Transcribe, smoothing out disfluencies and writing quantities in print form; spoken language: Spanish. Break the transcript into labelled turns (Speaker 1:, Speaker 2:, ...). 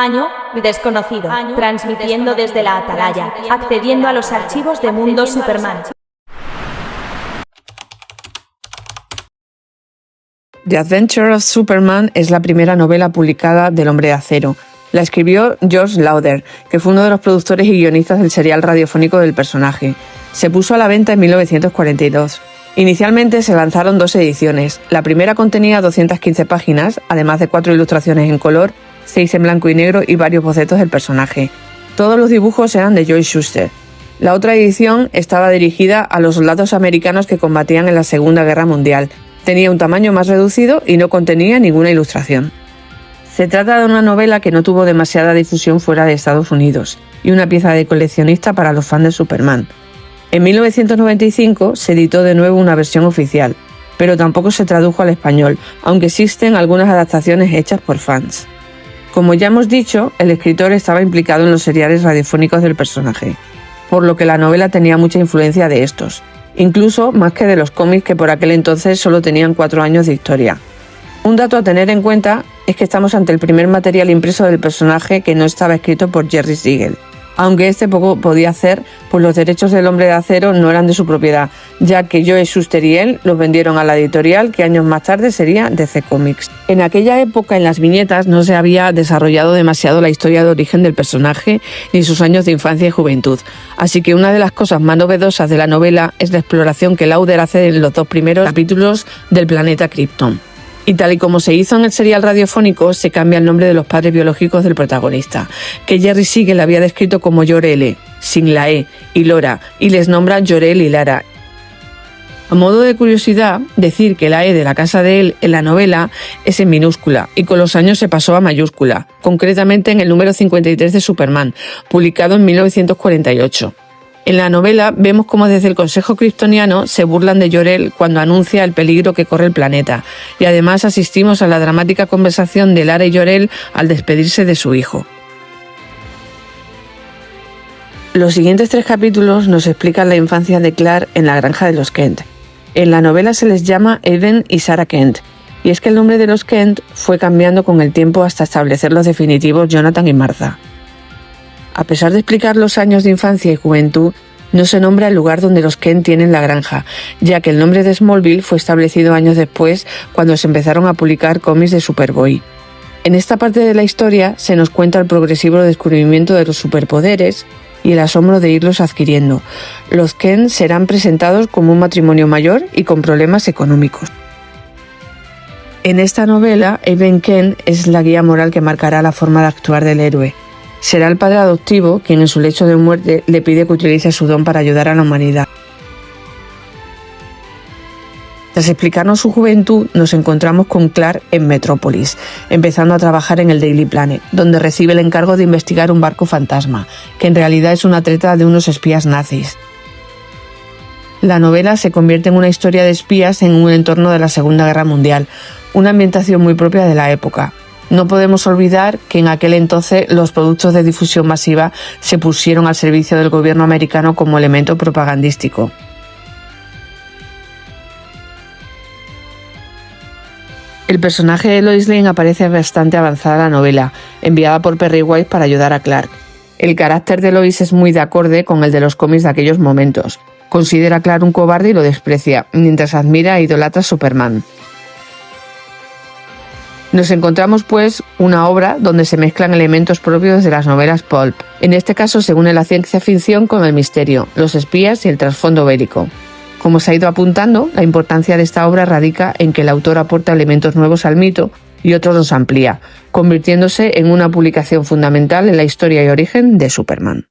Speaker 1: Año desconocido. Transmitiendo desde la atalaya, accediendo a los archivos de Mundo Superman.
Speaker 2: The Adventure of Superman es la primera novela publicada del Hombre de Acero. La escribió George Lauder, que fue uno de los productores y guionistas del serial radiofónico del personaje. Se puso a la venta en 1942. Inicialmente se lanzaron 2 ediciones. La primera contenía 215 páginas, además de 4 ilustraciones en color, 6 en blanco y negro y varios bocetos del personaje. Todos los dibujos eran de Joe Shuster. La otra edición estaba dirigida a los soldados americanos que combatían en la Segunda Guerra Mundial. Tenía un tamaño más reducido y no contenía ninguna ilustración. Se trata de una novela que no tuvo demasiada difusión fuera de Estados Unidos y una pieza de coleccionista para los fans de Superman. En 1995 se editó de nuevo una versión oficial, pero tampoco se tradujo al español, aunque existen algunas adaptaciones hechas por fans. Como ya hemos dicho, el escritor estaba implicado en los seriales radiofónicos del personaje, por lo que la novela tenía mucha influencia de estos, incluso más que de los cómics que por aquel entonces solo tenían 4 años de historia. Un dato a tener en cuenta es que estamos ante el primer material impreso del personaje que no estaba escrito por Jerry Siegel, aunque este poco podía hacer, pues los derechos del Hombre de Acero no eran de su propiedad, ya que Joe Shuster y él los vendieron a la editorial que años más tarde sería DC Comics. En aquella época, en las viñetas, no se había desarrollado demasiado la historia de origen del personaje ni sus años de infancia y juventud, así que una de las cosas más novedosas de la novela es la exploración que Lauder hace en los 2 primeros capítulos del planeta Krypton. Y tal y como se hizo en el serial radiofónico, se cambia el nombre de los padres biológicos del protagonista, que Jerry Siegel había descrito como Jor-El, sin la E, y Lara, y les nombra Jor-El y Lara. A modo de curiosidad, decir que la E de la casa de él en la novela es en minúscula, y con los años se pasó a mayúscula, concretamente en el número 53 de Superman, publicado en 1948. En la novela vemos cómo desde el Consejo Kryptoniano se burlan de Jor-El cuando anuncia el peligro que corre el planeta, y además asistimos a la dramática conversación de Lara y Jor-El al despedirse de su hijo. Los siguientes 3 capítulos nos explican la infancia de Clark en la granja de los Kent. En la novela se les llama Evan y Sarah Kent, y es que el nombre de los Kent fue cambiando con el tiempo hasta establecer los definitivos Jonathan y Martha. A pesar de explicar los años de infancia y juventud, no se nombra el lugar donde los Kent tienen la granja, ya que el nombre de Smallville fue establecido años después cuando se empezaron a publicar cómics de Superboy. En esta parte de la historia se nos cuenta el progresivo descubrimiento de los superpoderes y el asombro de irlos adquiriendo. Los Kent serán presentados como un matrimonio mayor y con problemas económicos. En esta novela, Evan Kent es la guía moral que marcará la forma de actuar del héroe. Será el padre adoptivo quien en su lecho de muerte le pide que utilice su don para ayudar a la humanidad. Tras explicarnos su juventud, nos encontramos con Clark en Metrópolis, empezando a trabajar en el Daily Planet, donde recibe el encargo de investigar un barco fantasma, que en realidad es una treta de unos espías nazis. La novela se convierte en una historia de espías en un entorno de la Segunda Guerra Mundial, una ambientación muy propia de la época. No podemos olvidar que en aquel entonces los productos de difusión masiva se pusieron al servicio del gobierno americano como elemento propagandístico. El personaje de Lois Lane aparece bastante avanzada en la novela, enviada por Perry White para ayudar a Clark. El carácter de Lois es muy de acorde con el de los cómics de aquellos momentos. Considera a Clark un cobarde y lo desprecia, mientras admira e idolatra a Superman. Nos encontramos, pues, una obra donde se mezclan elementos propios de las novelas pulp. En este caso se une la ciencia ficción con el misterio, los espías y el trasfondo bélico. Como se ha ido apuntando, la importancia de esta obra radica en que el autor aporta elementos nuevos al mito y otros los amplía, convirtiéndose en una publicación fundamental en la historia y origen de Superman.